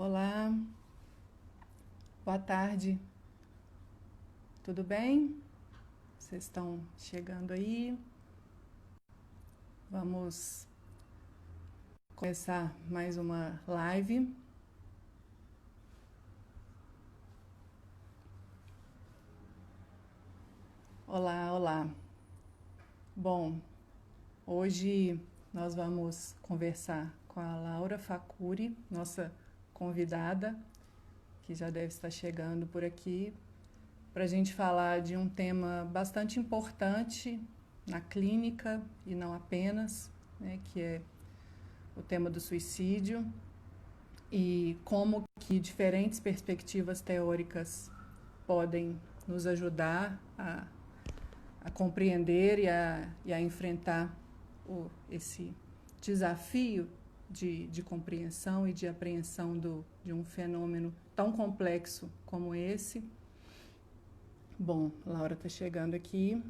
Olá, boa tarde, tudo bem? Vocês estão chegando aí? Vamos começar mais uma live. Olá, olá. Bom, hoje nós vamos conversar com a Laura Facuri, nossa convidada, que já deve estar chegando por aqui, para a gente falar de um tema bastante importante na clínica e não apenas, né, que é o tema do suicídio e como que diferentes perspectivas teóricas podem nos ajudar a compreender e a enfrentar esse desafio de compreensão e de apreensão de um fenômeno tão complexo como esse. Bom, Laura está chegando aqui.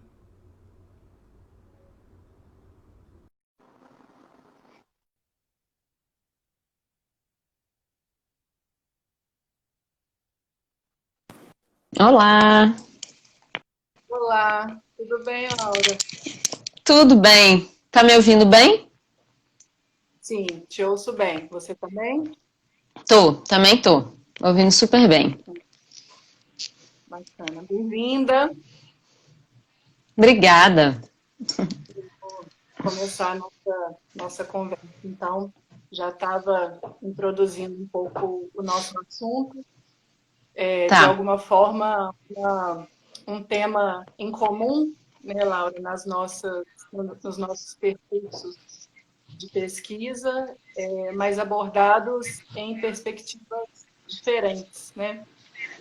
Olá, Olá, tudo bem, Laura? tudo bem? Tá me ouvindo bem? Sim, te ouço bem. Você também? Também tô. Ouvindo super bem. Bacana. Bem-vinda. Obrigada. Vou começar a nossa conversa. Então, já estava introduzindo um pouco o nosso assunto. De Tá. alguma forma, um tema em comum, né, Laura, nos nossos percursos de pesquisa, mas abordados em perspectivas diferentes, né?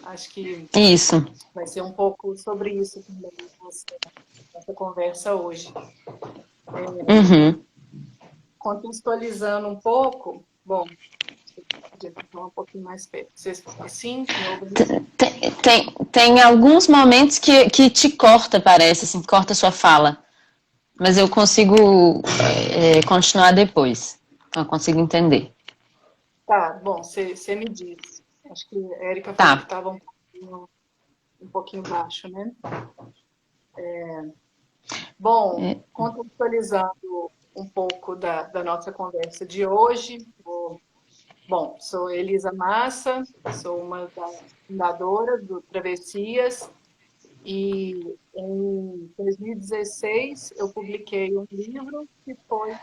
Acho que Isso. vai ser um pouco sobre isso também nossa conversa hoje. Uhum. Contextualizando um pouco, bom, você podia falar um pouquinho mais perto. Vocês, sim, me ouvem? Tem alguns momentos que te corta, parece, assim, corta sua fala. Mas eu consigo continuar depois. Então eu consigo entender. Tá, bom, você me diz. Acho que a Érica falou que Tá. estava um pouquinho baixo, né? Bom, contextualizando um pouco da nossa conversa de hoje, bom, sou Elisa Massa, sou uma das fundadoras do Travessias e em 2016 eu publiquei um livro que foi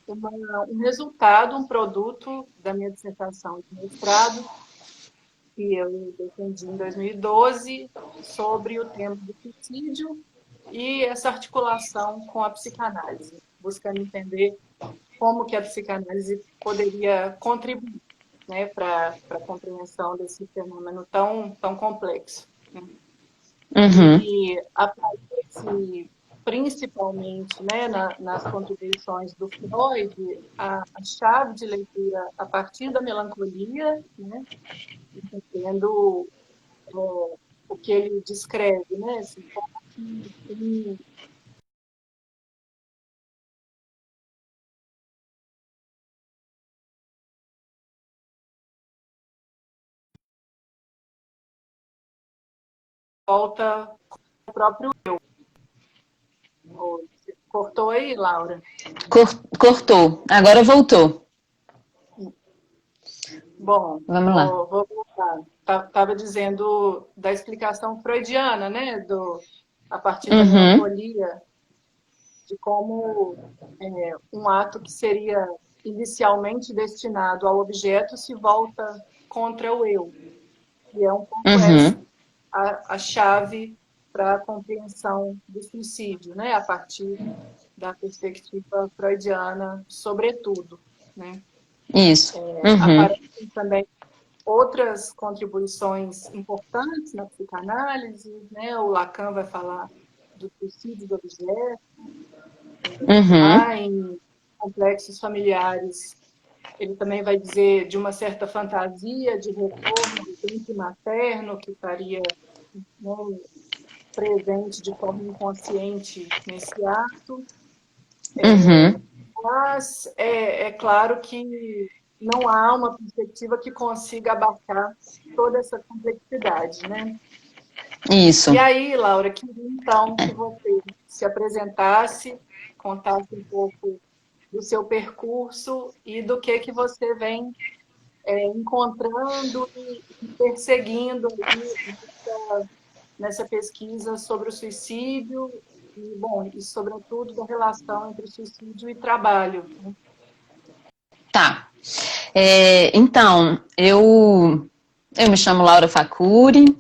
um resultado, um produto da minha dissertação de mestrado, que eu defendi em 2012 sobre o tema do suicídio e essa articulação com a psicanálise, buscando entender como que a psicanálise poderia contribuir, né, para a compreensão desse fenômeno tão complexo, né? Uhum. E aparece principalmente, né, nas contribuições do Freud a chave de leitura a partir da melancolia, né, entendendo o que ele descreve, né, assim, como que volta o próprio eu. Cortou aí, Laura? Cortou. Agora voltou. Bom, Vamos lá. vou voltar. Estava dizendo da explicação freudiana, né? A partir da Uhum. melancolia, de como um ato que seria inicialmente destinado ao objeto se volta contra o eu. E é um pouco essa Uhum. a chave para a compreensão do suicídio, né? A partir da perspectiva freudiana, sobretudo, né? Isso. Uhum. Aparecem também outras contribuições importantes na psicanálise, né? O Lacan vai falar do suicídio do objeto, Uhum. lá em Complexos Familiares, ele também vai dizer de uma certa fantasia de retorno ao ventre materno que estaria, né, presente de forma inconsciente nesse ato. Uhum. Mas é claro que não há uma perspectiva que consiga abarcar toda essa complexidade, né? Isso. E aí, Laura, queria então que você se apresentasse, contasse um pouco do seu percurso e do que você vem encontrando e perseguindo aí nessa pesquisa sobre o suicídio e, bom, e sobretudo da relação entre suicídio e trabalho. Tá. Então, eu me chamo Laura Facuri,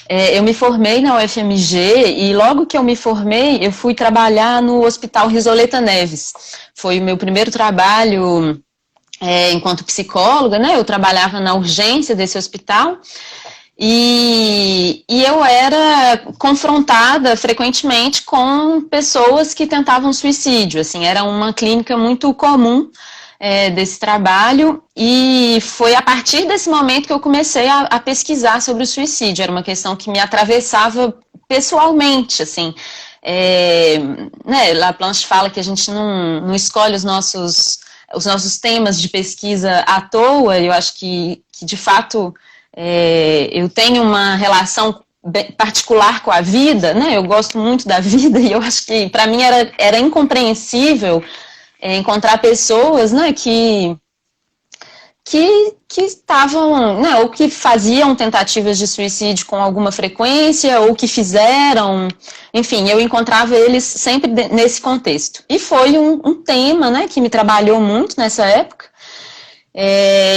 eu me formei na UFMG e logo que eu me formei, eu fui trabalhar no Hospital Risoleta Neves. Foi o meu primeiro trabalho enquanto psicóloga, né? Eu trabalhava na urgência desse hospital e eu era confrontada frequentemente com pessoas que tentavam suicídio, assim, era uma clínica muito comum desse trabalho, e foi a partir desse momento que eu comecei a pesquisar sobre o suicídio. Era uma questão que me atravessava pessoalmente, assim. Né, Laplanche fala que a gente não escolhe os nossos temas de pesquisa à toa. Eu acho que de fato, eu tenho uma relação particular com a vida, né? Eu gosto muito da vida e eu acho que para mim era incompreensível encontrar pessoas, né, que estavam, né, ou que faziam tentativas de suicídio com alguma frequência, ou que fizeram, enfim, eu encontrava eles sempre nesse contexto. E foi um tema, né, que me trabalhou muito nessa época.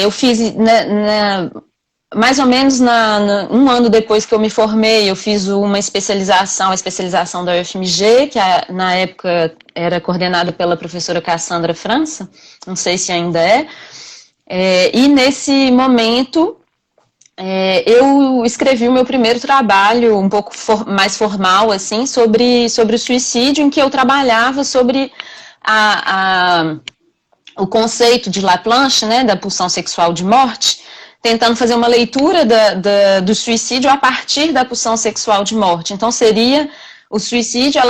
Eu fiz, mais ou menos um ano depois que eu me formei, eu fiz uma especialização, a especialização da UFMG, que na época era coordenada pela professora Cassandra França, não sei se ainda é. E nesse momento, eu escrevi o meu primeiro trabalho, um pouco mais formal, assim, sobre o suicídio, em que eu trabalhava sobre o conceito de Laplanche, né, da pulsão sexual de morte, tentando fazer uma leitura do suicídio a partir da pulsão sexual de morte. Então, o suicídio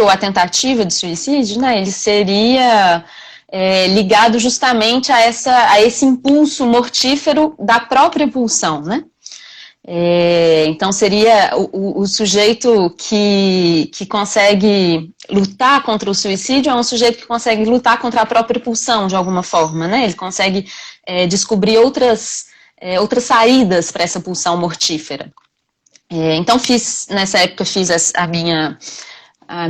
ou a tentativa de suicídio, né, ele seria ligado justamente a esse impulso mortífero da própria pulsão, né? Então seria o sujeito que consegue lutar contra o suicídio, é um sujeito que consegue lutar contra a própria pulsão de alguma forma, né? Ele consegue descobrir outras saídas para essa pulsão mortífera. Então nessa época fiz o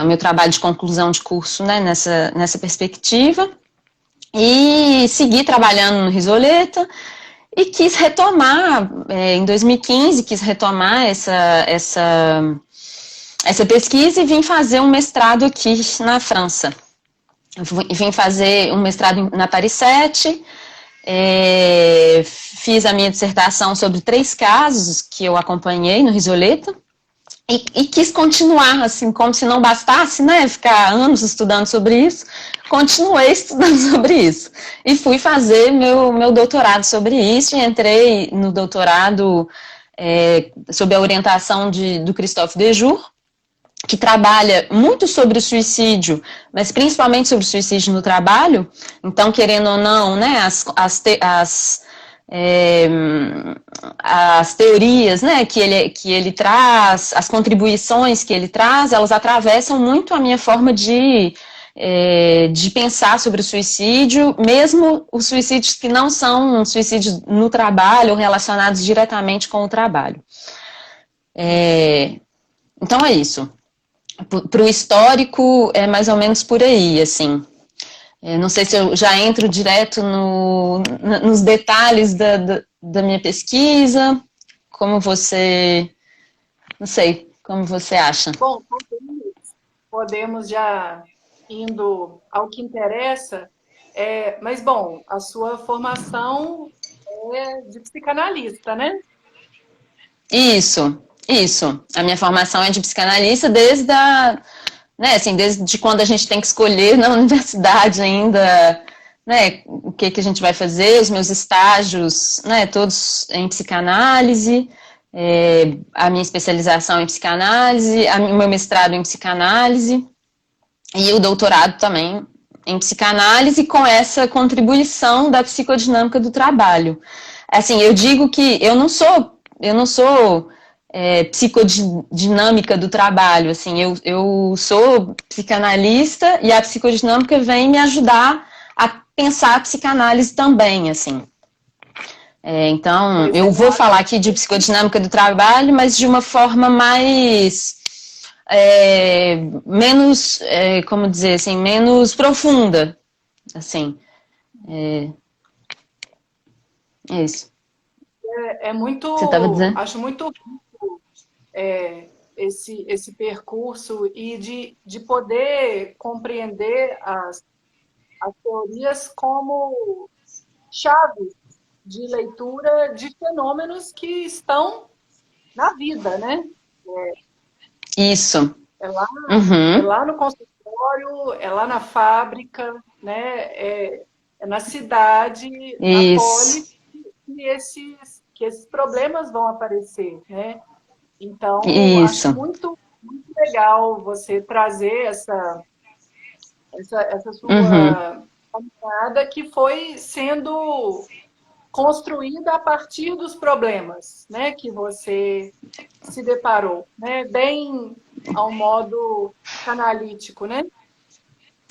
meu trabalho de conclusão de curso, né, nessa perspectiva, e segui trabalhando no Risoleta. E quis retomar, em 2015, essa pesquisa e vim fazer um mestrado aqui na França. Vim fazer um mestrado na Paris 7, fiz a minha dissertação sobre 3 casos que eu acompanhei no Risoleta, e quis continuar, assim, como se não bastasse, né, ficar anos estudando sobre isso, continuei estudando sobre isso. E fui fazer meu doutorado sobre isso, e entrei no doutorado sob a orientação do Christophe Dejour, que trabalha muito sobre o suicídio, mas principalmente sobre o suicídio no trabalho. Então, querendo ou não, né, as teorias, né, que ele traz, as contribuições que ele traz, elas atravessam muito a minha forma de pensar sobre o suicídio, mesmo os suicídios que não são suicídios no trabalho ou relacionados diretamente com o trabalho. Então é isso. Para o histórico é mais ou menos por aí, assim. Não sei se eu já entro direto nos detalhes da minha pesquisa, como você... Não sei, como você acha? Bom, podemos já indo ao que interessa, mas, bom, a sua formação é de psicanalista, né? Isso. A minha formação é de psicanalista desde quando a gente tem que escolher na universidade ainda, né, o que a gente vai fazer, os meus estágios, né, todos em psicanálise, a minha especialização em psicanálise, o meu mestrado em psicanálise e o doutorado também em psicanálise com essa contribuição da psicodinâmica do trabalho. Assim, eu digo que eu não sou psicodinâmica do trabalho, assim, eu sou psicanalista e a psicodinâmica vem me ajudar a pensar a psicanálise também, assim. Então, eu vou falar aqui de psicodinâmica do trabalho, mas de uma forma mais, menos, como dizer assim, menos profunda, assim. É isso. É muito, Você estava dizendo? acho muito rico esse percurso e de poder compreender as teorias como chaves de leitura de fenômenos que estão na vida, né? Isso. É lá, Uhum. é lá no consultório, é lá na fábrica, né? É na cidade, na Isso. polis, que esses problemas vão aparecer, né? Então, acho Isso. muito, muito legal você trazer essa Uhum. sua caminhada que foi sendo construída a partir dos problemas, né, que você se deparou, né, bem ao modo analítico, né?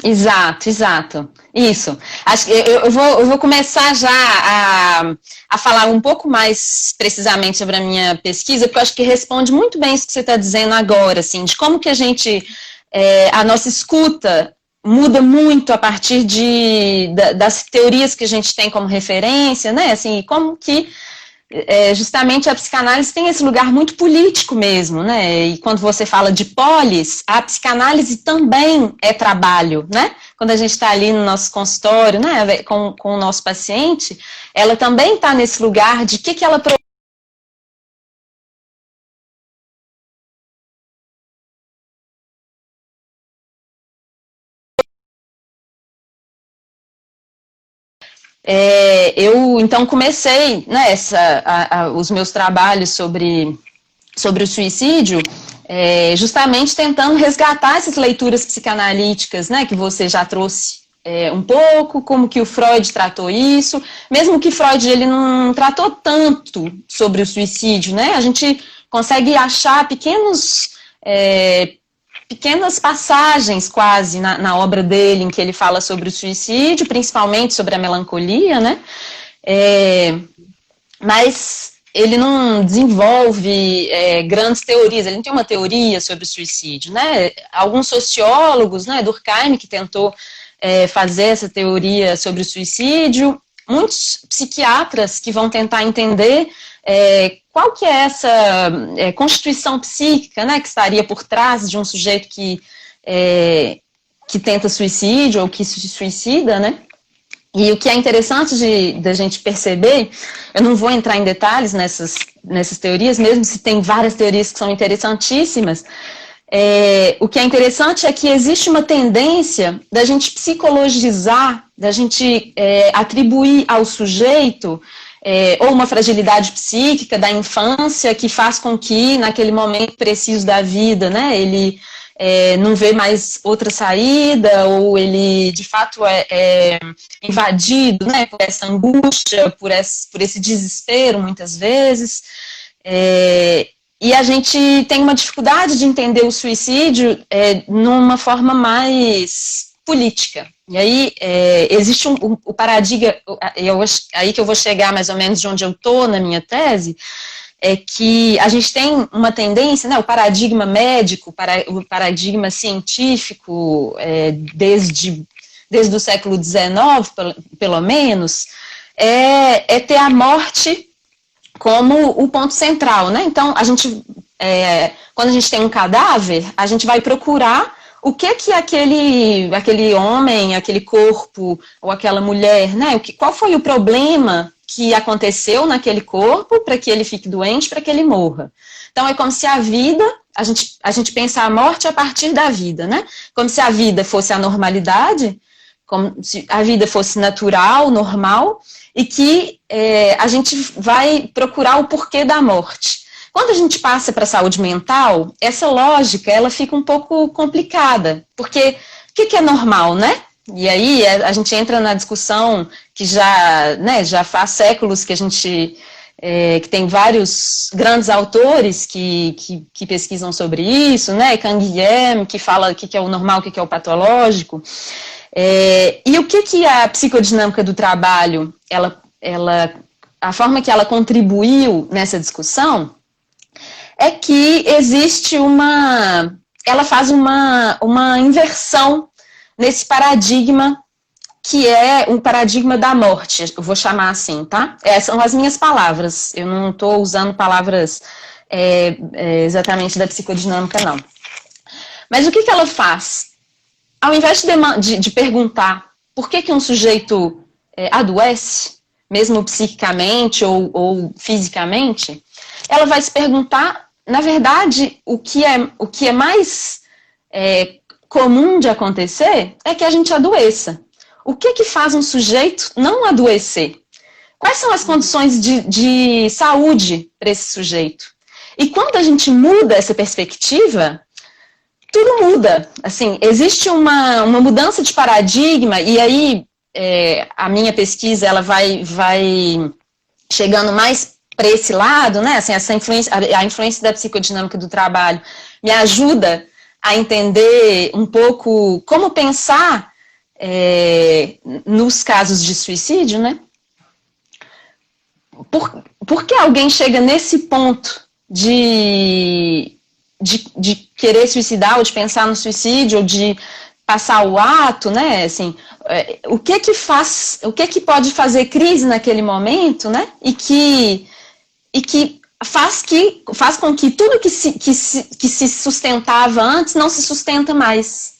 Exato, exato. Isso. Acho que eu vou começar já a falar um pouco mais precisamente sobre a minha pesquisa, porque eu acho que responde muito bem isso que você está dizendo agora, assim, de como que a nossa escuta muda muito a partir das teorias que a gente tem como referência, né? Assim, como que justamente a psicanálise tem esse lugar muito político mesmo, né? E quando você fala de polis, a psicanálise também é trabalho, né? Quando a gente está ali no nosso consultório, né, com o nosso paciente, ela também está nesse lugar de que ela eu então comecei, né, os meus trabalhos sobre o suicídio, justamente tentando resgatar essas leituras psicanalíticas, né, que você já trouxe um pouco, como que o Freud tratou isso, mesmo que Freud ele não tratou tanto sobre o suicídio, né, a gente consegue achar pequenas passagens quase na obra dele em que ele fala sobre o suicídio, principalmente sobre a melancolia, né, mas ele não desenvolve grandes teorias, ele não tem uma teoria sobre o suicídio, né? Alguns sociólogos, né, Durkheim, que tentou fazer essa teoria sobre o suicídio, muitos psiquiatras que vão tentar entender qual que é essa constituição psíquica, né, que estaria por trás de um sujeito que tenta suicídio ou que se suicida, né? E o que é interessante da gente perceber, eu não vou entrar em detalhes nessas teorias, mesmo se tem várias teorias que são interessantíssimas, o que é interessante é que existe uma tendência da gente psicologizar, da gente atribuir ao sujeito ou uma fragilidade psíquica da infância que faz com que, naquele momento preciso da vida, né, ele não vê mais outra saída, ou ele de fato é invadido, né, por essa angústia, por esse desespero muitas vezes, e a gente tem uma dificuldade de entender o suicídio numa forma mais política. E aí existe o paradigma, aí que eu vou chegar mais ou menos de onde eu estou na minha tese, é que a gente tem uma tendência, né, o paradigma médico, o paradigma científico, desde o século XIX, pelo menos, ter a morte como o ponto central, né? Então, quando a gente tem um cadáver, a gente vai procurar o que aquele homem, aquele corpo, ou aquela mulher, né? Qual foi o problema que aconteceu naquele corpo para que ele fique doente, para que ele morra. Então, é como se a vida, a gente pensa a morte a partir da vida, né? Como se a vida fosse a normalidade, como se a vida fosse natural, normal, e que a gente vai procurar o porquê da morte. Quando a gente passa para a saúde mental, essa lógica ela fica um pouco complicada, porque o que é normal, né? E aí a gente entra na discussão que já faz séculos que a gente que tem vários grandes autores que pesquisam sobre isso, né? Kang Guilhem, que fala o que é o normal, o que é o patológico. E o que a psicodinâmica do trabalho, a forma que ela contribuiu nessa discussão é que existe ela faz uma inversão nesse paradigma que é um paradigma da morte, eu vou chamar assim, tá? São as minhas palavras, eu não estou usando palavras exatamente da psicodinâmica, não. Mas o que ela faz? Ao invés de perguntar por que um sujeito adoece, mesmo psiquicamente ou fisicamente, ela vai se perguntar, na verdade, o que é mais comum de acontecer é que a gente adoeça. O que faz um sujeito não adoecer? Quais são as condições de saúde para esse sujeito? E quando a gente muda essa perspectiva, tudo muda. Assim, existe uma mudança de paradigma, e aí a minha pesquisa ela vai chegando mais para esse lado, né? Assim, a influência da psicodinâmica do trabalho me ajuda a entender um pouco como pensar nos casos de suicídio, né? Por que alguém chega nesse ponto de querer suicidar, ou de pensar no suicídio, ou de passar o ato, né? Assim, o que pode fazer crise naquele momento, né? E que faz com que tudo que se sustentava antes não se sustenta mais.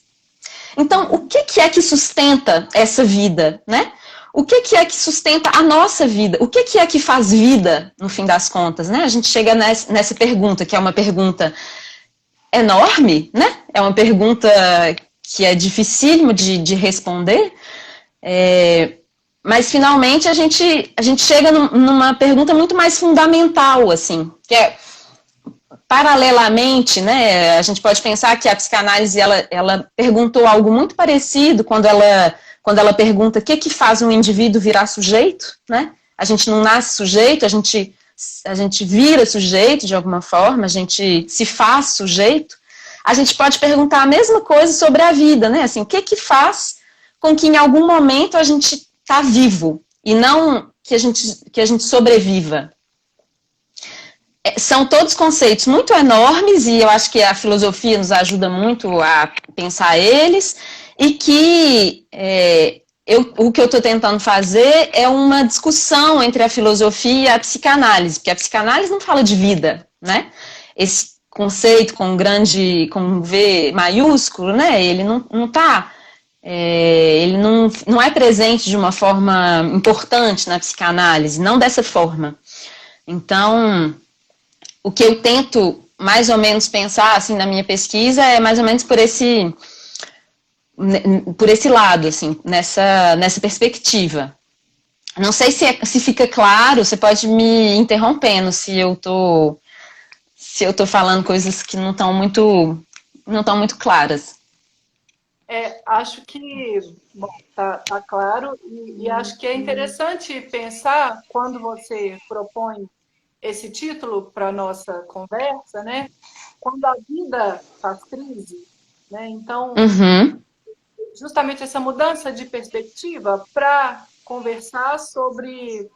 Então, o que é que sustenta essa vida, né? O que é que sustenta a nossa vida? O que é que faz vida, no fim das contas, né? A gente chega nessa pergunta, que é uma pergunta enorme, né? É uma pergunta que é dificílimo de responder, mas finalmente a gente chega numa pergunta muito mais fundamental, assim, que é, paralelamente, né, a gente pode pensar que a psicanálise ela perguntou algo muito parecido quando ela pergunta o que faz um indivíduo virar sujeito, né? A gente não nasce sujeito, a gente vira sujeito de alguma forma, a gente se faz sujeito. A gente pode perguntar a mesma coisa sobre a vida, né? Assim, o que faz com que em algum momento a gente está vivo e não que a gente sobreviva? São todos conceitos muito enormes e eu acho que a filosofia nos ajuda muito a pensar eles, e que o que eu estou tentando fazer é uma discussão entre a filosofia e a psicanálise, porque a psicanálise não fala de vida, né? Esse conceito com V maiúsculo, né? Ele ele não é presente de uma forma importante na psicanálise, não dessa forma. Então, o que eu tento mais ou menos pensar assim na minha pesquisa é mais ou menos por esse lado, assim, nessa perspectiva. Não sei se fica claro, você pode me interrompendo se eu tô falando coisas que não estão muito claras. Acho que tá claro, e acho que é interessante pensar, quando você propõe esse título para a nossa conversa, né? Quando a vida faz crise, né? Então, justamente essa mudança de perspectiva para conversar sobre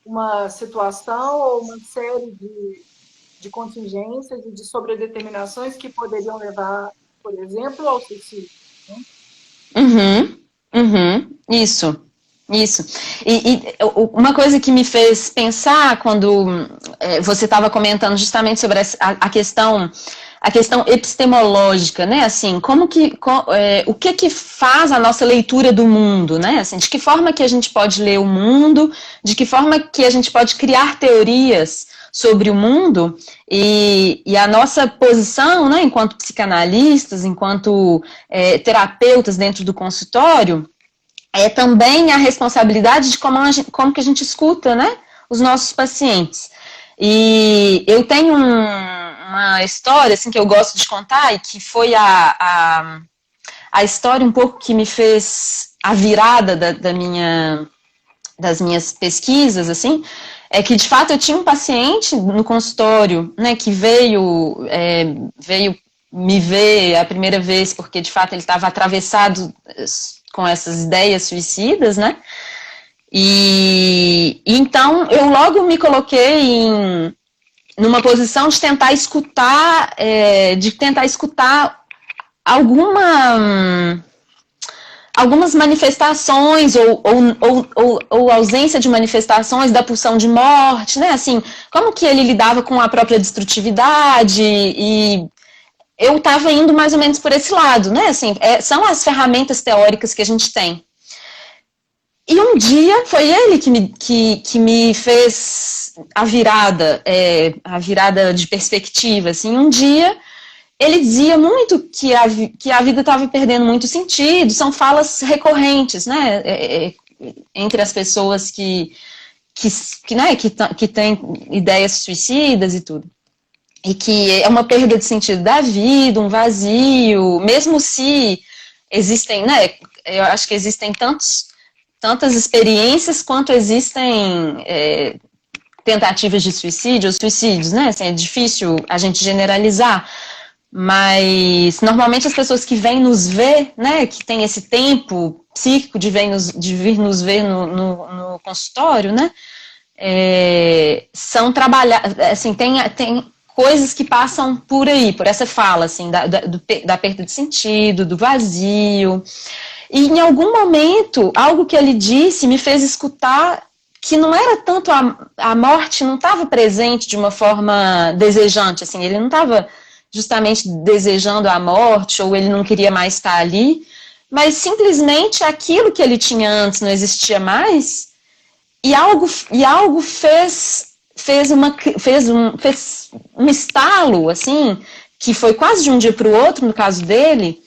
uma situação ou uma série de contingências e de sobredeterminações que poderiam levar, por exemplo, ao suicídio. Isso. E uma coisa que me fez pensar quando você estava comentando justamente sobre a questão epistemológica, né? Assim, o que faz a nossa leitura do mundo, né? Assim, de que forma que a gente pode ler o mundo, de que forma que a gente pode criar teorias sobre o mundo, e a nossa posição, né, enquanto psicanalistas, enquanto terapeutas dentro do consultório, é também a responsabilidade de como que a gente escuta, né, os nossos pacientes. E eu tenho uma história assim, que eu gosto de contar, e que foi a história um pouco que me fez a virada das minhas pesquisas, assim, é que, de fato, eu tinha um paciente no consultório, né, que veio me ver a primeira vez, porque, de fato, ele estava atravessado com essas ideias suicidas, né, e então eu logo me coloquei numa posição de tentar escutar, algumas manifestações ou ausência de manifestações da pulsão de morte, né? Assim, como que ele lidava com a própria destrutividade, e eu estava indo mais ou menos por esse lado, né? Assim, são as ferramentas teóricas que a gente tem. E um dia foi ele que me fez a virada de perspectiva, assim. Um dia ele dizia muito que a vida estava perdendo muito sentido, são falas recorrentes, né, entre as pessoas que têm ideias suicidas e tudo. E que é uma perda de sentido da vida, um vazio, mesmo se existem, né, eu acho que existem tantas experiências quanto existem tentativas de suicídio ou suicídios, né, assim, é difícil a gente generalizar. Mas normalmente as pessoas que vêm nos ver, né, que tem esse tempo psíquico de vir nos ver no consultório, né, são trabalhadas, assim, tem coisas que passam por aí, por essa fala, assim, da perda de sentido, do vazio. E em algum momento, algo que ele disse me fez escutar que não era tanto a morte, não estava presente de uma forma desejante, assim, ele não estava justamente desejando a morte, ou ele não queria mais estar ali, mas simplesmente aquilo que ele tinha antes não existia mais, e algo fez um estalo, assim, que foi quase de um dia para o outro, no caso dele,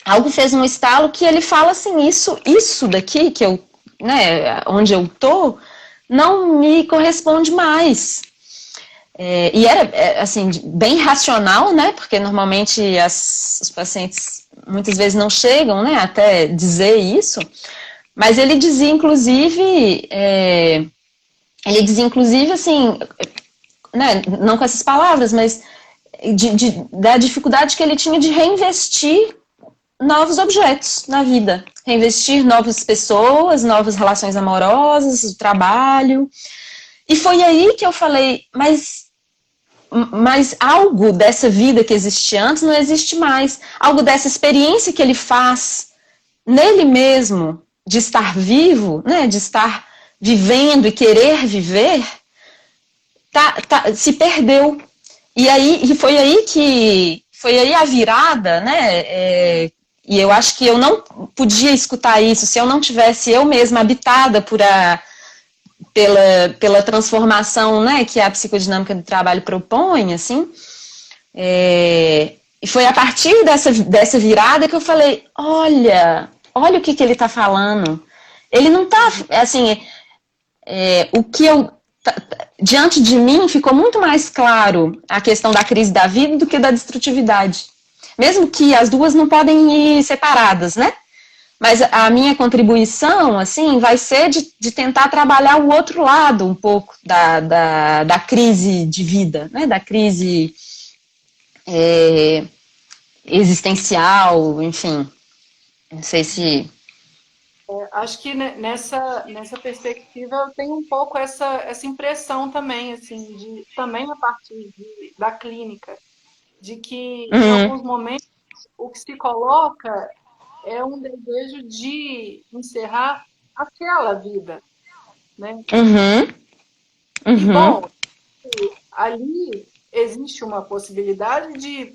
algo fez um estalo que ele fala assim, isso daqui, que eu, né, onde eu tô, não me corresponde mais. E era, assim, bem racional, né, porque normalmente os pacientes muitas vezes não chegam, né, até dizer isso, mas ele dizia, inclusive, assim, né, não com essas palavras, mas da dificuldade que ele tinha de reinvestir novos objetos na vida, reinvestir novas pessoas, novas relações amorosas, trabalho. E foi aí que eu falei, mas algo dessa vida que existia antes não existe mais. Algo dessa experiência que ele faz nele mesmo, de estar vivo, né, de estar vivendo e querer viver, se perdeu. E foi aí a virada, né, e eu acho que eu não podia escutar isso se eu não tivesse eu mesma habitada pela transformação, né, que a psicodinâmica do trabalho propõe, assim. E foi a partir dessa virada que eu falei, olha o que ele está falando. Ele não está, assim, diante de mim ficou muito mais claro a questão da crise da vida do que da destrutividade. Mesmo que as duas não podem ir separadas, né? Mas a minha contribuição, assim, vai ser de tentar trabalhar o outro lado um pouco da crise de vida, né? Da crise existencial, enfim. Não sei se... Acho que nessa perspectiva eu tenho um pouco essa impressão também, assim, também a partir da clínica, de que em alguns momentos o que se coloca é um desejo de encerrar aquela vida, né? E, bom, ali existe uma possibilidade de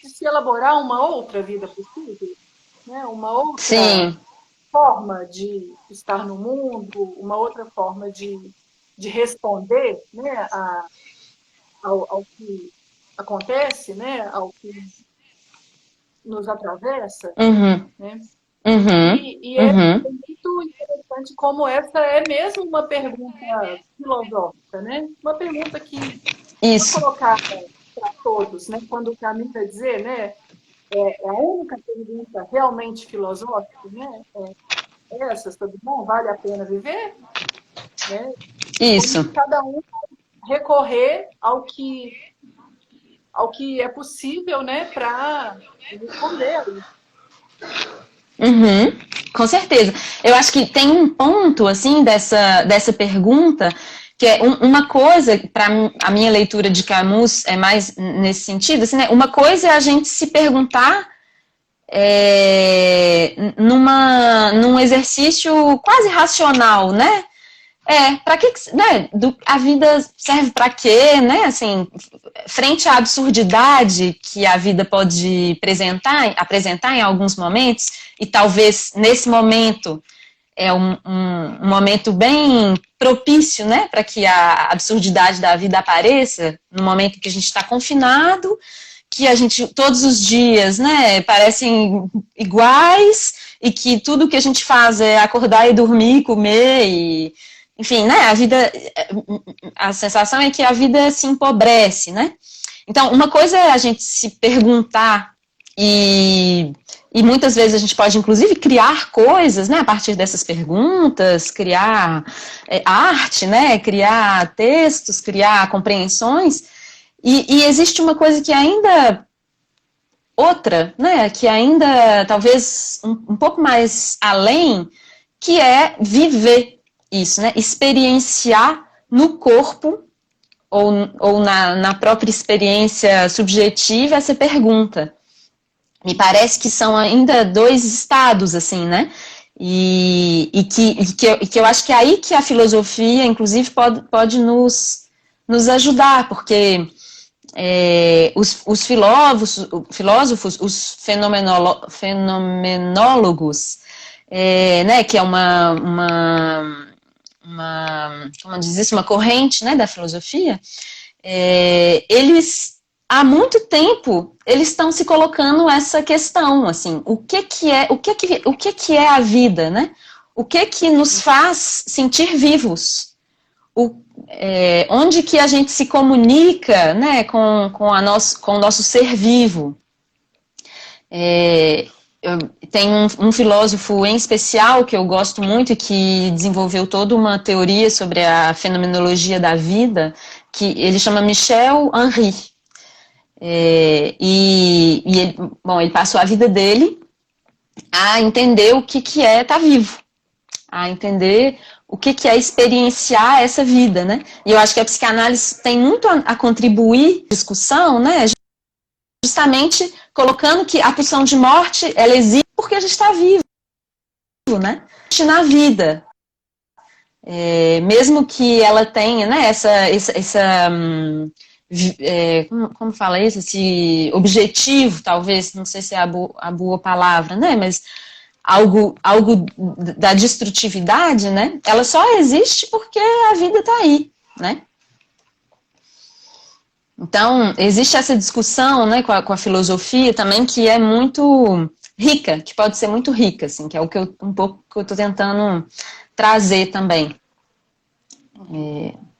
se elaborar uma outra vida possível, né? Uma outra forma de estar no mundo, uma outra forma de responder, né, ao que acontece, né, ao que nos atravessa, né? E é muito interessante como essa é mesmo uma pergunta filosófica, né? Uma pergunta que foi colocada para todos, né? Quando o Camus vai dizer, né? é a única pergunta realmente filosófica, né? Essa, sobre não vale a pena viver, né? Como Isso. que cada um recorrer ao que é possível, né, para responder. Uhum, com certeza. Eu acho que tem um ponto, assim, dessa pergunta, que é uma coisa, para a minha leitura de Camus é mais nesse sentido, assim, né? Uma coisa é a gente se perguntar num exercício quase racional, né? Para que, né? A vida serve para quê, né? Assim, frente à absurdidade que a vida pode apresentar em alguns momentos, e talvez nesse momento é um momento bem propício, né, para que a absurdidade da vida apareça, no momento em que a gente está confinado, que a gente, todos os dias, né, parecem iguais, e que tudo que a gente faz é acordar e dormir, comer, e, enfim, né, a sensação é que a vida se empobrece, né. Então, uma coisa é a gente se perguntar e muitas vezes a gente pode, inclusive, criar coisas, né, a partir dessas perguntas, criar arte, né, criar textos, criar compreensões. E existe uma coisa que ainda, outra, né, que ainda talvez um pouco mais além, que é viver isso, né, experienciar no corpo ou na própria experiência subjetiva essa pergunta. Me parece que são ainda dois estados, assim, né? Que eu acho que é aí que a filosofia, inclusive, pode nos ajudar, porque os filósofos, os fenomenólogos, né, que é como diz isso, uma corrente, né, da filosofia, eles há muito tempo eles estão se colocando essa questão, assim, o que é a vida, né? O que nos faz sentir vivos? Onde que a gente se comunica, né, com o nosso ser vivo? Tem um filósofo em especial que eu gosto muito e que desenvolveu toda uma teoria sobre a fenomenologia da vida, que ele chama Michel Henry. Ele passou a vida dele a entender o que é estar vivo, a entender o que é experienciar essa vida, né? E eu acho que a psicanálise tem muito a contribuir na discussão, né? Justamente colocando que a pulsão de morte, ela existe porque a gente está vivo, né? Na vida. Mesmo que ela tenha, né, como fala isso? Esse objetivo, talvez, não sei se é a boa palavra, né? Mas algo da destrutividade, né? Ela só existe porque a vida está aí, né? Então, existe essa discussão, né, com a filosofia também, que é muito rica, que pode ser muito rica, assim, que é um pouco que eu estou tentando trazer também.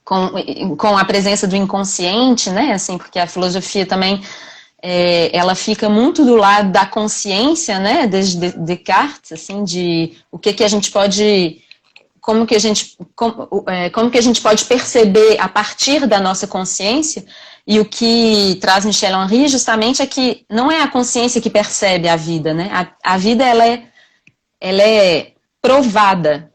Com a presença do inconsciente, né, assim, porque a filosofia também, ela fica muito do lado da consciência, né, desde Descartes, assim, de o que a gente pode... como que a gente pode perceber a partir da nossa consciência, e o que traz Michel Henry justamente é que não é a consciência que percebe a vida, né? A vida ela é provada.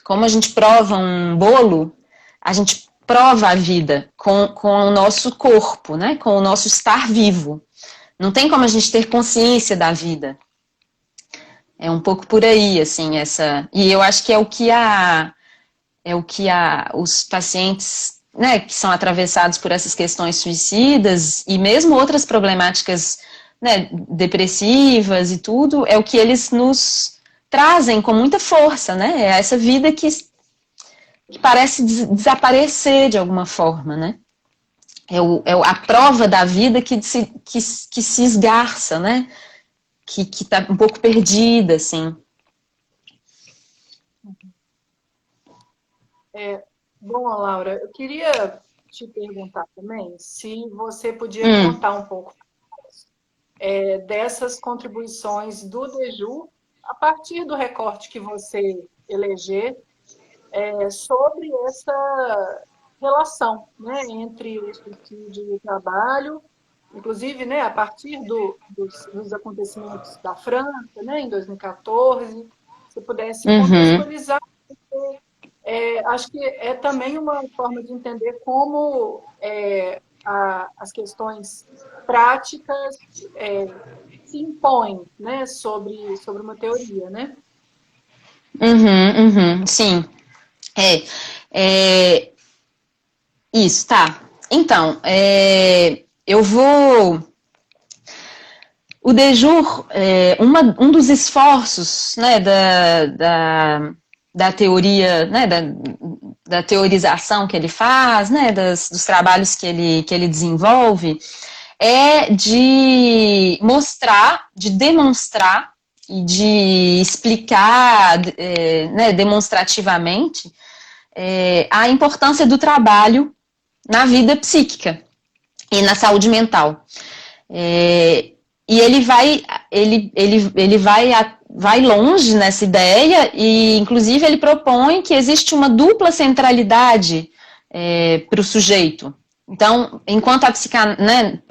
Como a gente prova um bolo, a gente prova a vida com o nosso corpo, né? Com o nosso estar vivo. Não tem como a gente ter consciência da vida. É um pouco por aí, assim, e eu acho que os pacientes, né, que são atravessados por essas questões suicidas e mesmo outras problemáticas, né, depressivas e tudo, é o que eles nos trazem com muita força, né? É essa vida que parece desaparecer de alguma forma, né? A prova da vida que se esgarça, né? Que está um pouco perdida, assim. Bom, Laura, eu queria te perguntar também se você podia contar um pouco dessas contribuições do DEJU, a partir do recorte que você eleger, sobre essa relação, né, entre o suicídio e o trabalho, inclusive, né, a partir dos acontecimentos da França, né, em 2014, se pudesse contextualizar, porque, acho que é também uma forma de entender como as questões práticas se impõem, né, sobre uma teoria, né? Sim. Isso, tá. Então, eu vou... O DEJUR, um dos esforços, né, da teoria, né, da teorização que ele faz, né, dos trabalhos que ele desenvolve, é de mostrar, de demonstrar e de explicar, né, demonstrativamente, a importância do trabalho na vida psíquica e na saúde mental. E ele vai longe nessa ideia e, inclusive, ele propõe que existe uma dupla centralidade para o sujeito. Então, enquanto para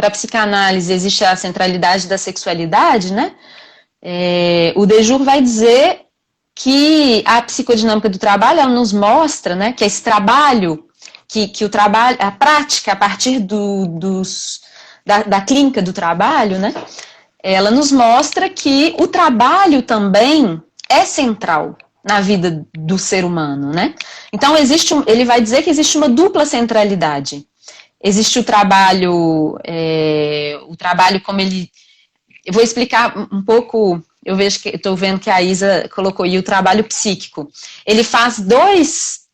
a psicanálise existe a centralidade da sexualidade, né, o DEJUR vai dizer que a psicodinâmica do trabalho, ela nos mostra, né, que esse trabalho, que o trabalho, a prática a partir da clínica do trabalho, né, ela nos mostra que o trabalho também é central na vida do ser humano, né? Então, ele vai dizer que existe uma dupla centralidade. Existe o trabalho como ele... Eu vou explicar um pouco, estou vendo que a Isa colocou aí o trabalho psíquico. Ele faz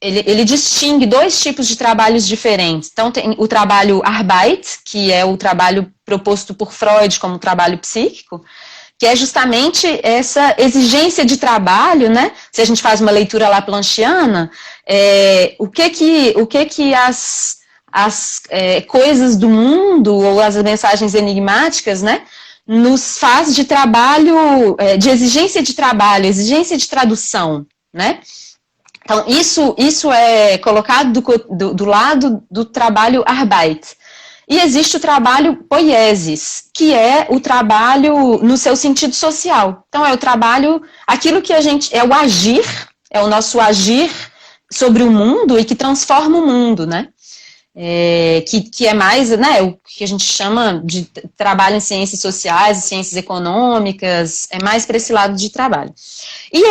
ele distingue dois tipos de trabalhos diferentes. Então, tem o trabalho Arbeit, que é o trabalho proposto por Freud como trabalho psíquico, que é justamente essa exigência de trabalho, né? Se a gente faz uma leitura laplanchiana, o que as coisas do mundo, ou as mensagens enigmáticas, né, nos faz de trabalho, de exigência de trabalho, exigência de tradução, né? Então, isso é colocado do lado do trabalho Arbeit. E existe o trabalho Poiesis, que é o trabalho no seu sentido social. Então, é o trabalho, aquilo que é o agir, é o nosso agir sobre o mundo e que transforma o mundo, né? Que é mais, né, o que a gente chama de trabalho em ciências sociais, ciências econômicas, é mais para esse lado de trabalho. E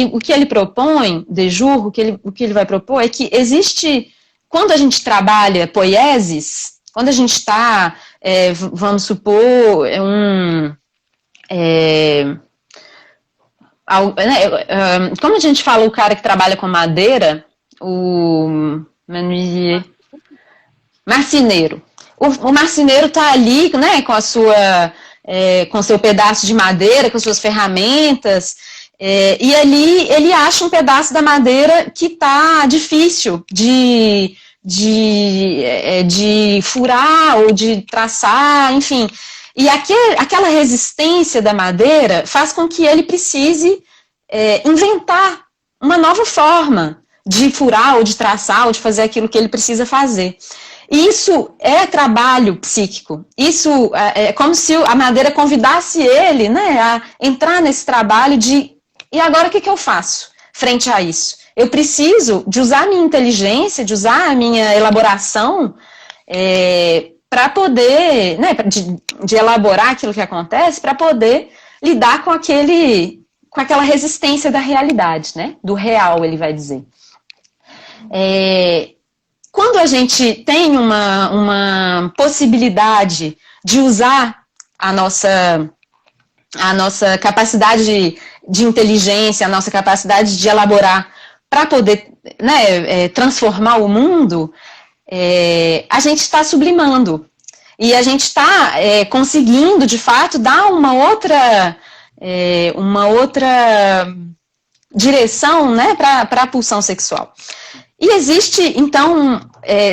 o que ele propõe, DEJUR, o que ele vai propor é que existe, quando a gente trabalha poieses, quando a gente está, vamos supor, como a gente fala o cara que trabalha com madeira, o menuisier, marceneiro. O marceneiro está ali, né, com seu pedaço de madeira, com suas ferramentas, e ali ele acha um pedaço da madeira que está difícil de furar ou de traçar, enfim. E aquela resistência da madeira faz com que ele precise inventar uma nova forma de furar ou de traçar ou de fazer aquilo que ele precisa fazer. Isso é trabalho psíquico. Isso é como se a madeira convidasse ele, né, a entrar nesse trabalho e agora o que eu faço frente a isso? Eu preciso de usar a minha inteligência, de usar a minha elaboração para poder, né, de elaborar aquilo que acontece, para poder lidar com aquela resistência da realidade, né, do real, ele vai dizer. Quando a gente tem uma possibilidade de usar a nossa capacidade de inteligência, a nossa capacidade de elaborar para poder, né, transformar o mundo, a gente está sublimando. E a gente está conseguindo, de fato, dar uma outra direção, né, para a pulsão sexual. E existe, então,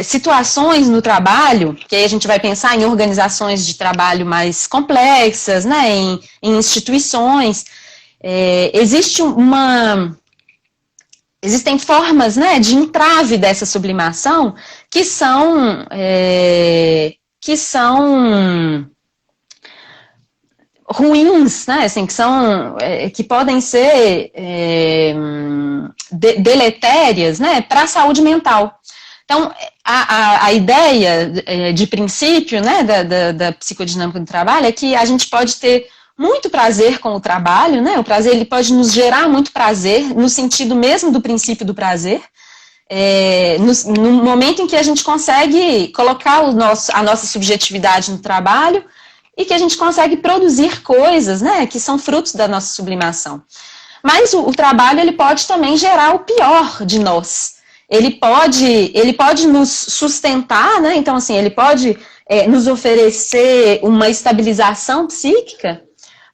situações no trabalho, que aí a gente vai pensar em organizações de trabalho mais complexas, né, em instituições, existem formas, né, de entrave dessa sublimação que são ruins, né, assim, que podem ser deletérias, né, para a saúde mental. Então, a ideia de princípio, né, da psicodinâmica do trabalho é que a gente pode ter muito prazer com o trabalho, né, o prazer ele pode nos gerar muito prazer, no sentido mesmo do princípio do prazer, no momento em que a gente consegue colocar a nossa subjetividade no trabalho e que a gente consegue produzir coisas, né, que são frutos da nossa sublimação. Mas o trabalho ele pode também gerar o pior de nós. Ele pode nos sustentar, né? Então, assim, ele pode nos oferecer uma estabilização psíquica,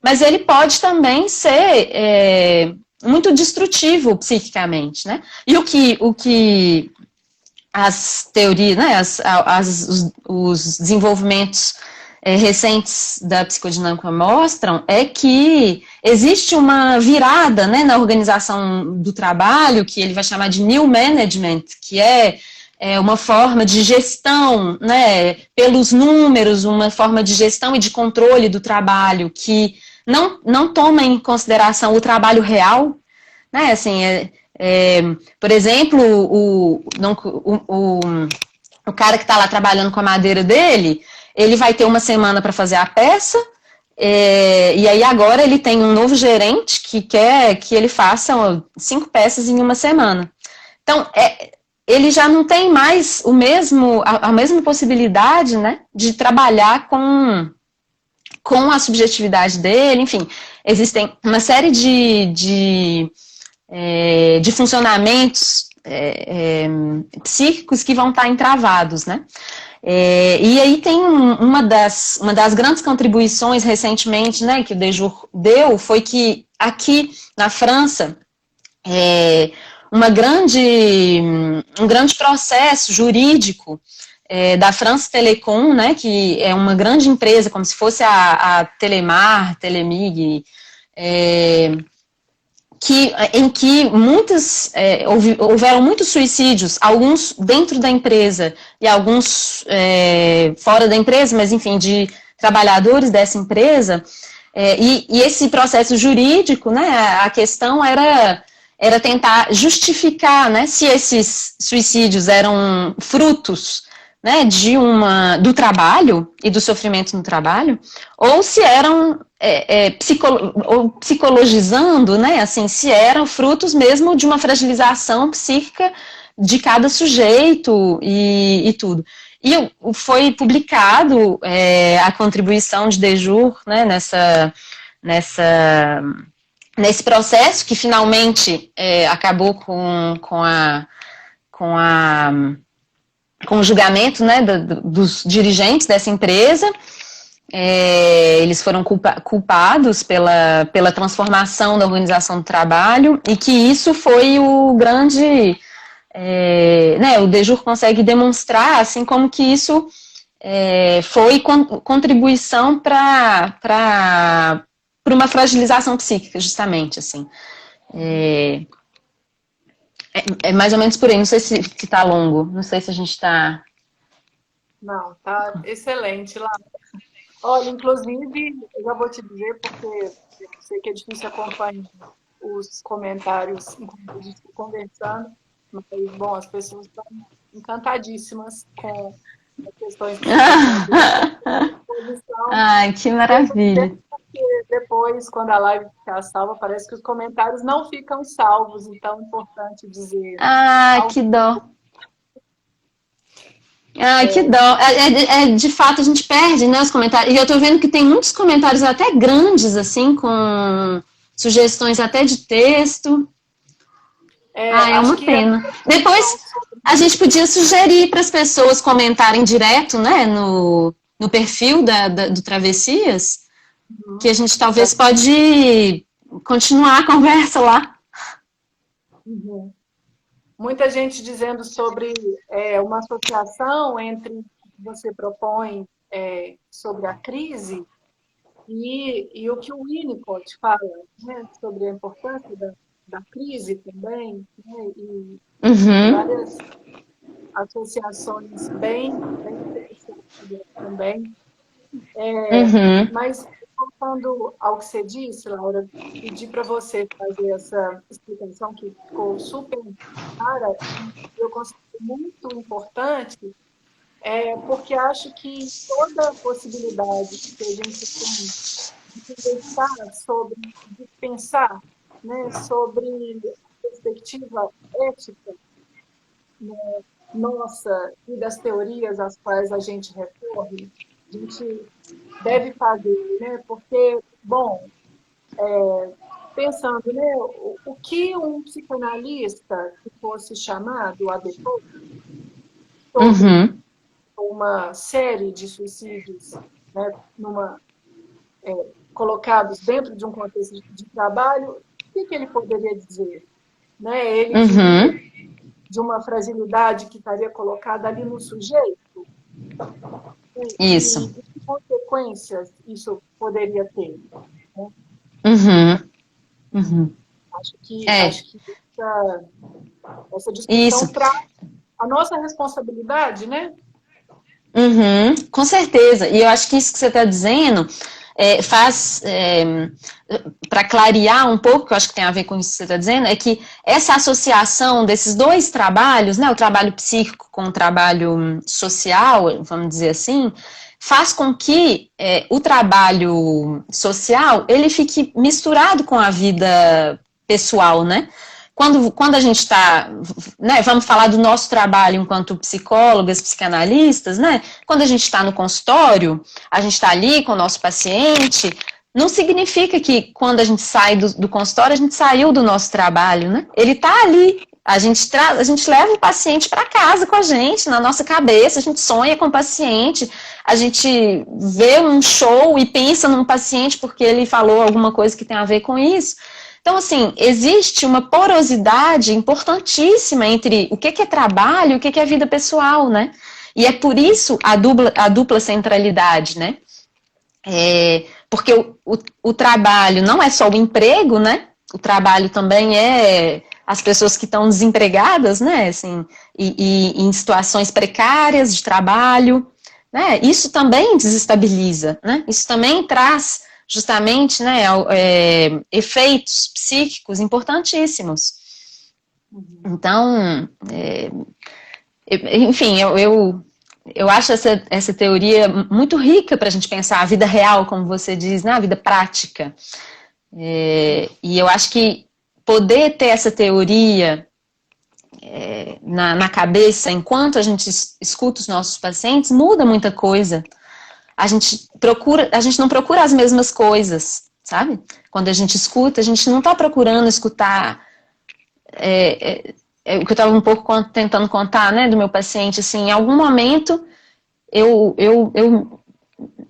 mas ele pode também ser muito destrutivo psiquicamente, né? E o que as teorias, né, os desenvolvimentos recentes da psicodinâmica mostram é que existe uma virada, né, na organização do trabalho, que ele vai chamar de New Management, que é uma forma de gestão, né, pelos números, uma forma de gestão e de controle do trabalho que não toma em consideração o trabalho real, né, assim, por exemplo, o cara que está lá trabalhando com a madeira dele, ele vai ter uma semana para fazer a peça, e aí agora ele tem um novo gerente que quer que ele faça 5 peças em uma semana. Então, ele já não tem mais a mesma possibilidade, né, de trabalhar com a subjetividade dele, enfim. Existem uma série de funcionamentos psíquicos que vão estar entravados, né? E aí tem uma das grandes contribuições recentemente, né, que o Dejour deu, foi que aqui na França, um grande processo jurídico da France Telecom, né, que é uma grande empresa, como se fosse a Telemar, Telemig, em que houveram muitos suicídios, alguns dentro da empresa e alguns fora da empresa, mas enfim, de trabalhadores dessa empresa, e esse processo jurídico, né, a questão era tentar justificar, né, se esses suicídios eram frutos, né, do trabalho e do sofrimento no trabalho, ou se eram psicologizando, né, assim, se eram frutos mesmo de uma fragilização psíquica de cada sujeito e tudo. E foi publicado a contribuição de Dejour, né, nesse processo que finalmente acabou com o julgamento, né, dos dirigentes dessa empresa. Eles foram culpados pela transformação da organização do trabalho e que isso foi o grande... né, o Dejour consegue demonstrar assim, como que isso foi contribuição para uma fragilização psíquica, justamente. Assim. É mais ou menos por aí, não sei se está longo, não sei se a gente está... Não, tá excelente lá. Olha, inclusive, eu já vou te dizer, porque eu sei que é difícil acompanhar os comentários enquanto a gente está conversando, mas, bom, as pessoas estão encantadíssimas com as questões que Ai, que maravilha. Depois, quando a live ficar salva, parece que os comentários não ficam salvos, então é importante dizer. Ah, que dó. Ah, que dó. De fato, a gente perde, né, os comentários. E eu tô vendo que tem muitos comentários até grandes, assim, com sugestões até de texto. É uma pena. Depois, a gente podia sugerir para as pessoas comentarem direto, né, no perfil do Travessias, que a gente talvez pode continuar a conversa lá. muita gente dizendo sobre uma associação entre o que você propõe sobre a crise e o que o Winnicott fala, né, sobre a importância da crise também, né, e Uhum, várias associações bem interessantes também. uhum, Mas, voltando ao que você disse, Laura, pedi para você fazer essa explicação que ficou super clara, e eu considero muito importante, porque acho que toda possibilidade que a gente tem de conversar sobre, de pensar, né, sobre perspectiva ética, né, nossa e das teorias às quais a gente recorre, a gente deve fazer, né? Porque, bom, pensando, né, o que um psicanalista que fosse chamado a depor sobre uhum. uma série de suicídios, né, colocados dentro de um contexto de trabalho, o que ele poderia dizer? Né? Ele diria Uhum, de uma fragilidade que estaria colocada ali no sujeito, isso. e que consequências isso poderia ter? Né? Uhum, uhum. É, Acho que essa isso. discussão traz a nossa responsabilidade, né? Uhum, com certeza. E eu acho que isso que você está dizendo faz, para clarear um pouco, que eu acho que tem a ver com isso que você está dizendo, é que essa associação desses dois trabalhos, né, o trabalho psíquico com o trabalho social, vamos dizer assim, faz com que o trabalho social ele fique misturado com a vida pessoal, né? Quando a gente está, né, vamos falar do nosso trabalho enquanto psicólogas, psicanalistas, né? Quando a gente está no consultório, a gente está ali com o nosso paciente, não significa que quando a gente sai do consultório, a gente saiu do nosso trabalho, né? Ele está ali. A gente leva o paciente para casa com a gente, na nossa cabeça, a gente sonha com o paciente, a gente vê um show e pensa num paciente porque ele falou alguma coisa que tem a ver com isso. Então, assim, existe uma porosidade importantíssima entre o que é trabalho e o que é vida pessoal, né? E é por isso a dupla centralidade, né? Porque o trabalho não é só o emprego, né? O trabalho também é as pessoas que estão desempregadas, né? Assim, e em situações precárias de trabalho, né? Isso também desestabiliza, né? Isso também traz justamente, né, efeitos psíquicos importantíssimos. Então, enfim, eu acho essa teoria muito rica para a gente pensar a vida real, como você diz, né, a vida prática. E eu acho que poder ter essa teoria na cabeça enquanto a gente escuta os nossos pacientes muda muita coisa. A gente não procura as mesmas coisas, sabe? Quando a gente escuta, a gente não está procurando escutar o que eu estava um pouco tentando contar, né, do meu paciente, assim, em algum momento eu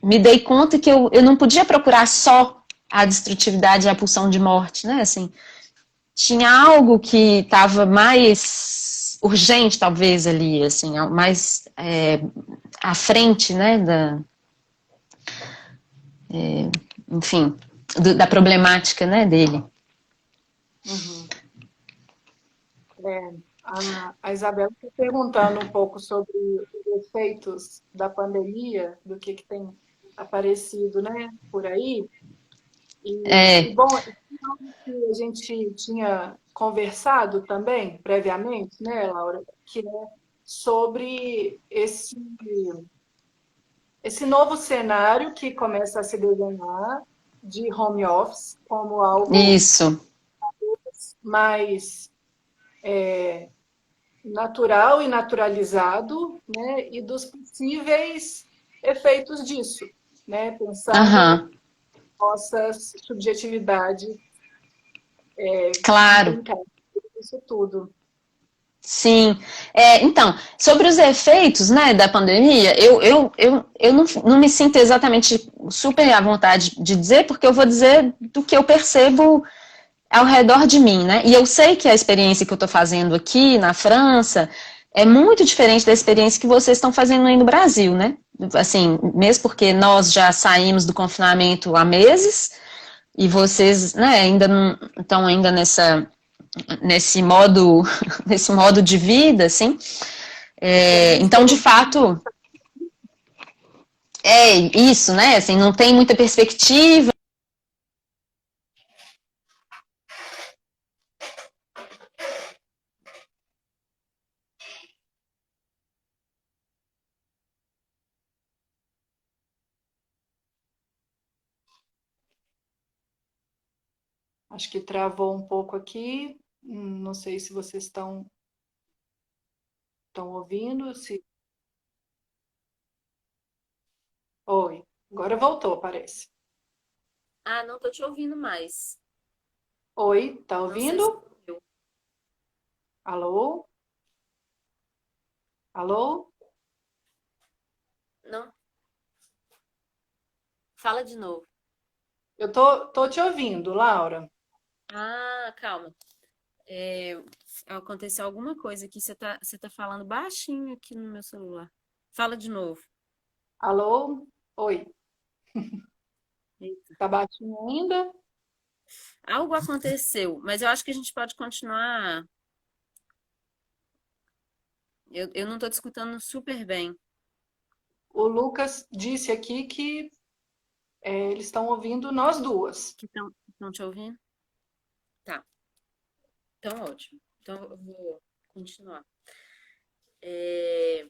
me dei conta que eu não podia procurar só a destrutividade e a pulsão de morte, né, assim, tinha algo que estava mais urgente, talvez, ali, assim, mais à frente, né, enfim, da problemática, né, dele. Uhum. A Isabela está perguntando um pouco sobre os efeitos da pandemia, do que tem aparecido, né, por aí. Bom, algo que a gente tinha conversado também previamente, né, Laura, que é sobre esse novo cenário que começa a se desenhar de home office como algo Isso. mais natural e naturalizado, né, e dos possíveis efeitos disso, né, pensando Aham. nossas subjetividades Claro. implicadas nisso tudo. Sim. Então, sobre os efeitos, né, da pandemia, eu não me sinto exatamente super à vontade de dizer, porque eu vou dizer do que eu percebo ao redor de mim, né? E eu sei que a experiência que eu estou fazendo aqui na França é muito diferente da experiência que vocês estão fazendo aí no Brasil, né? Assim, mesmo porque nós já saímos do confinamento há meses e vocês, né, ainda não estão ainda nesse modo nesse modo de vida, assim. Então, de fato, é isso, né? Assim, não tem muita perspectiva. Acho que travou um pouco aqui. Não sei se vocês estão ouvindo. Se... Oi, agora voltou, parece. Ah, não tô te ouvindo mais. Oi, tá Não sei se ouvindo? eu. Alô? Alô? Não. Fala de novo. Eu tô te ouvindo, Laura. Ah, calma. É, aconteceu alguma coisa aqui. Você tá falando baixinho aqui no meu celular. Fala de novo. Alô? Oi, Eita. tá baixinho ainda? Algo aconteceu, mas eu acho que a gente pode continuar. Eu não tô te escutando super bem. O Lucas disse aqui que eles estão ouvindo nós duas. Que estão te ouvindo? Tá. Então, ótimo. Então, eu vou continuar. É,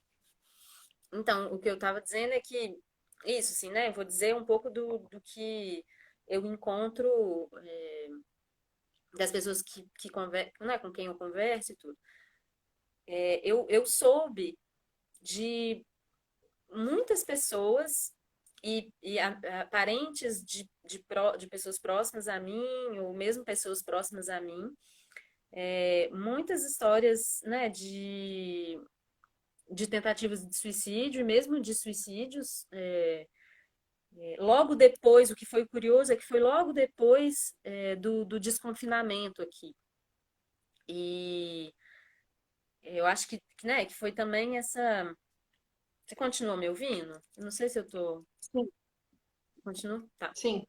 Então, o que eu estava dizendo é que, isso, assim, né? Eu vou dizer um pouco do que eu encontro das pessoas que conversam, né, com quem eu converso e tudo. Eu soube de muitas pessoas e parentes de pessoas próximas a mim, ou mesmo pessoas próximas a mim, muitas histórias, né, de tentativas de suicídio, e mesmo de suicídios. Logo depois, o que foi curioso é que foi logo depois do desconfinamento aqui. E eu acho né, que foi também essa. Você continua me ouvindo? Eu não sei se eu tô. Sim, Continuo? Tá. sim.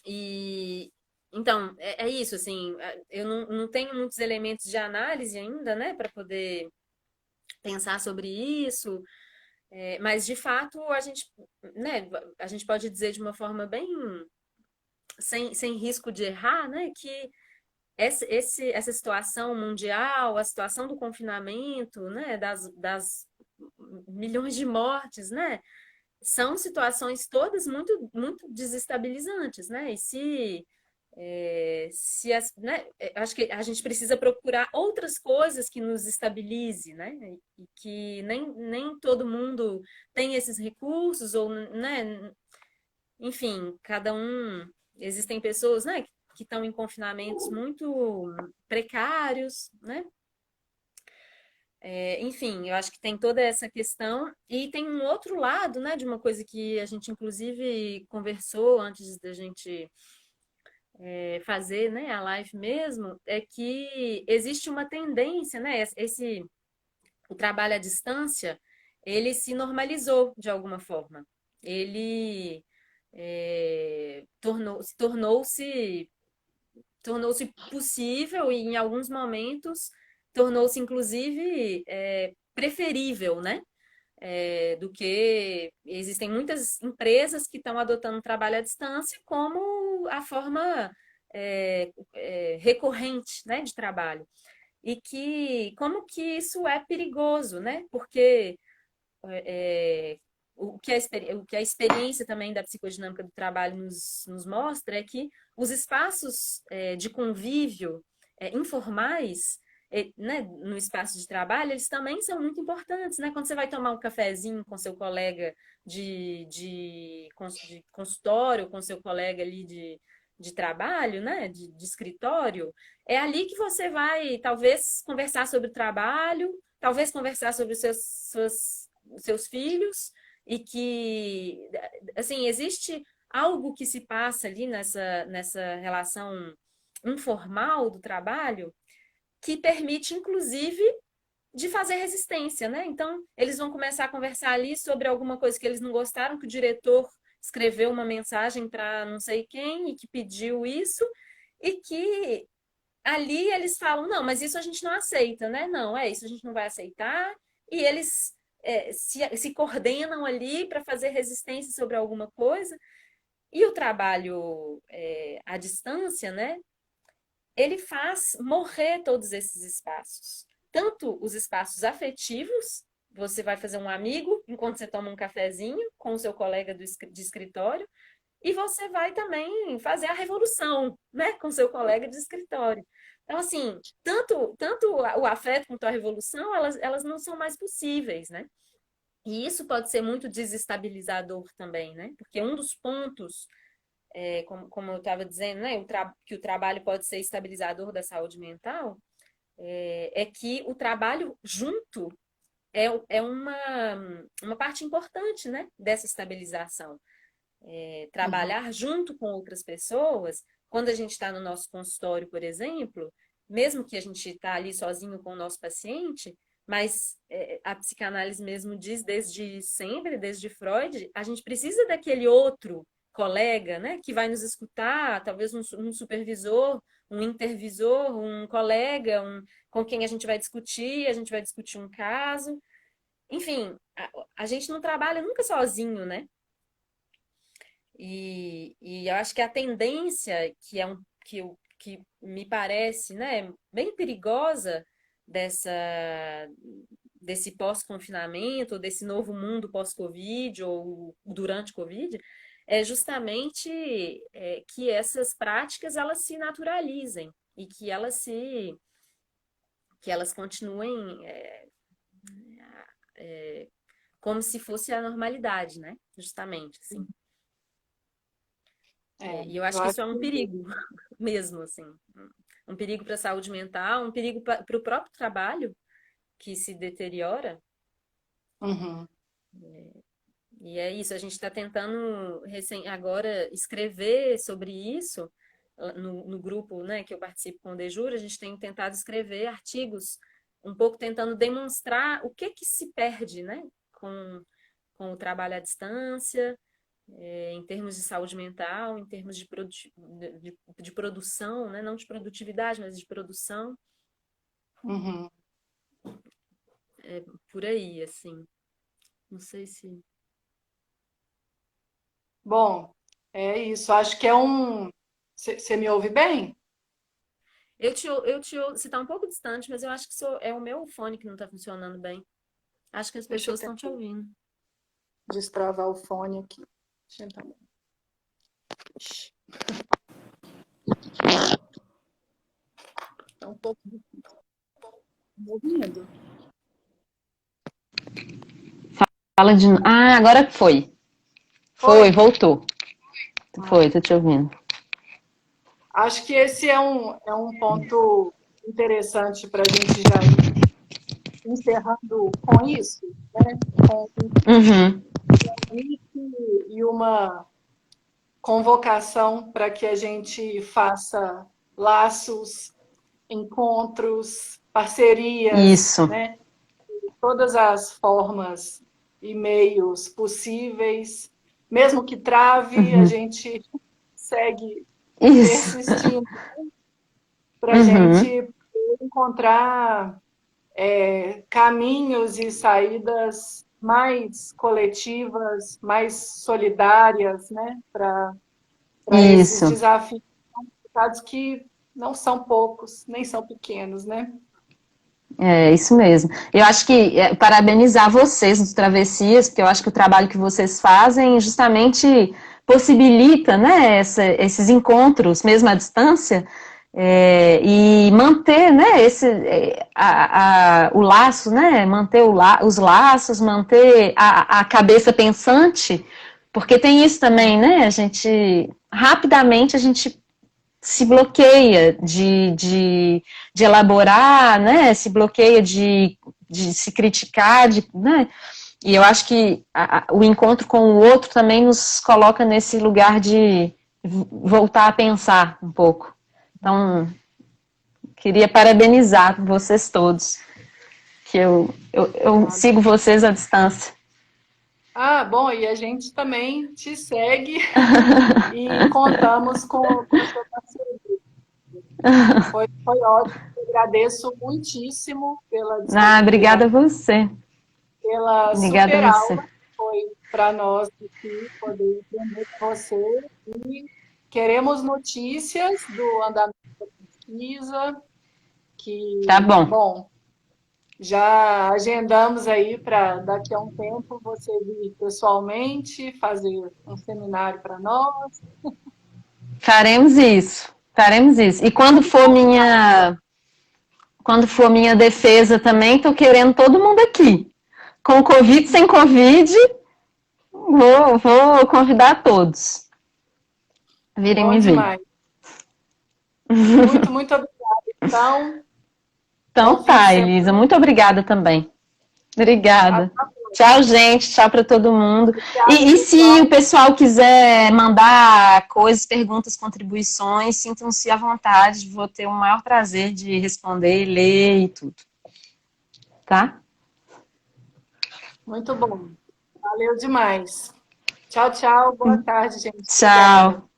E então, é isso, assim, eu não tenho muitos elementos de análise ainda, né, para poder pensar sobre isso, mas de fato né, a gente pode dizer de uma forma bem sem risco de errar, né, que essa situação mundial, a situação do confinamento, né, das milhões de mortes, né, são situações todas muito, muito desestabilizantes, né? E né, acho que a gente precisa procurar outras coisas que nos estabilize, né? E que nem todo mundo tem esses recursos, ou, né? Enfim, cada um. Existem pessoas, né, que estão em confinamentos muito precários, né? Enfim, eu acho que tem toda essa questão e tem um outro lado, né, de uma coisa que a gente inclusive conversou antes da gente fazer, né, a live mesmo, é que existe uma tendência, né, o trabalho à distância, ele se normalizou de alguma forma. Ele tornou-se possível e em alguns momentos tornou-se inclusive preferível, né? Do que existem muitas empresas que estão adotando trabalho à distância como a forma recorrente, né, de trabalho. E que como que isso é perigoso, né? Porque o que a experiência também da psicodinâmica do trabalho nos mostra é que os espaços de convívio informais, né, no espaço de trabalho, eles também são muito importantes, né? Quando você vai tomar um cafezinho com seu colega de consultório, com seu colega ali de trabalho, né, de escritório, é ali que você vai, talvez, conversar sobre o trabalho, talvez conversar sobre os seus filhos, e que, assim, existe algo que se passa ali nessa relação informal do trabalho que permite, inclusive, de fazer resistência, né? Então, eles vão começar a conversar ali sobre alguma coisa que eles não gostaram, que o diretor escreveu uma mensagem para não sei quem e que pediu isso, e que ali eles falam, não, mas isso a gente não aceita, né? Não, isso a gente não vai aceitar, e eles se coordenam ali para fazer resistência sobre alguma coisa, e o trabalho à distância, né? Ele faz morrer todos esses espaços. Tanto os espaços afetivos, você vai fazer um amigo enquanto você toma um cafezinho com o seu colega de escritório, e você vai também fazer a revolução, né, com o seu colega de escritório. Então, assim, tanto o afeto quanto a revolução, elas não são mais possíveis, né? E isso pode ser muito desestabilizador também, né? Porque um dos pontos como eu estava dizendo, né, que o trabalho pode ser estabilizador da saúde mental, é que o trabalho junto é uma parte importante, né, dessa estabilização. Trabalhar junto com outras pessoas, quando a gente está no nosso consultório, por exemplo, mesmo que a gente está ali sozinho com o nosso paciente, mas a psicanálise mesmo diz desde sempre, desde Freud, a gente precisa daquele outro colega, né, que vai nos escutar, talvez um supervisor, um intervisor, um colega, com quem a gente vai discutir um caso. Enfim, a gente não trabalha nunca sozinho, né? E eu acho que a tendência, que me parece, né, bem perigosa desse pós-confinamento, desse novo mundo pós-Covid ou durante Covid, é justamente que essas práticas elas se naturalizem e que elas continuem como se fosse a normalidade, né? Justamente, assim. E eu acho que isso é um perigo mesmo, assim. Um perigo para a saúde mental, um perigo para o próprio trabalho, que se deteriora. Uhum. E é isso, a gente está tentando agora escrever sobre isso no grupo, né, que eu participo com o Dejura, a gente tem tentado escrever artigos, um pouco tentando demonstrar o que se perde, né, com o trabalho à distância, em termos de saúde mental, em termos de produção, né, não de produtividade, mas de produção. Uhum. Por aí, assim. Não sei se... Bom, é isso. Acho que é um. Você me ouve bem? Você está um pouco distante, mas eu acho que é o meu fone que não está funcionando bem. Acho que as Deixa eu pessoas estão te tentar ouvindo. destravar o fone aqui. Deixa eu tentar. Tá um pouco difícil. Me ouvindo? Fala de. Ah, agora foi. Foi, voltou. Foi, tô te ouvindo. Acho que esse é um ponto interessante para a gente já ir encerrando com isso, né? Com Uhum. e uma convocação para que a gente faça laços, encontros, parcerias, Isso. né? Todas as formas e meios possíveis, mesmo que trave, a gente segue Isso. persistindo para a Uhum. gente encontrar caminhos e saídas mais coletivas, mais solidárias, né, para esses Isso. desafios que não são poucos, nem são pequenos, né? É isso mesmo. Eu acho que parabenizar vocês nos Travessias, porque eu acho que o trabalho que vocês fazem justamente possibilita, né, esses encontros, mesmo à distância, e manter, né, o laço, né, manter os laços, manter a cabeça pensante, porque tem isso também, né, rapidamente a gente se bloqueia de elaborar, né? Se bloqueia de se criticar, né? E eu acho que o encontro com o outro também nos coloca nesse lugar de voltar a pensar um pouco. Então, queria parabenizar vocês todos, que eu sigo vocês à distância. Ah, bom, e a gente também te segue e contamos com a sua parceria. Foi ótimo. Eu agradeço muitíssimo pela Ah, obrigada a disponibilidade, você. pela Obrigada super a você. aula que foi para nós aqui, poder aprender com você. E queremos notícias do andamento da pesquisa, Tá que, bom. bom, já agendamos aí para daqui a um tempo você vir pessoalmente, fazer um seminário para nós. Faremos isso. Faremos isso. E quando for minha defesa também, tô querendo todo mundo aqui. Com Covid, sem Covid, vou convidar todos. Virem Bom me ver. demais. Muito, muito obrigada. Então, bom Então fim de tá, semana. Elisa. Muito obrigada também. Obrigada. Até a próxima. Tchau, gente. Tchau para todo mundo. Obrigada, E se o pessoal. pessoal quiser mandar coisas, perguntas, contribuições, sintam-se à vontade. Vou ter o maior prazer de responder, ler e tudo. Tá? Muito bom. Valeu demais. Tchau, tchau. Boa tarde, gente. Obrigada. Tchau.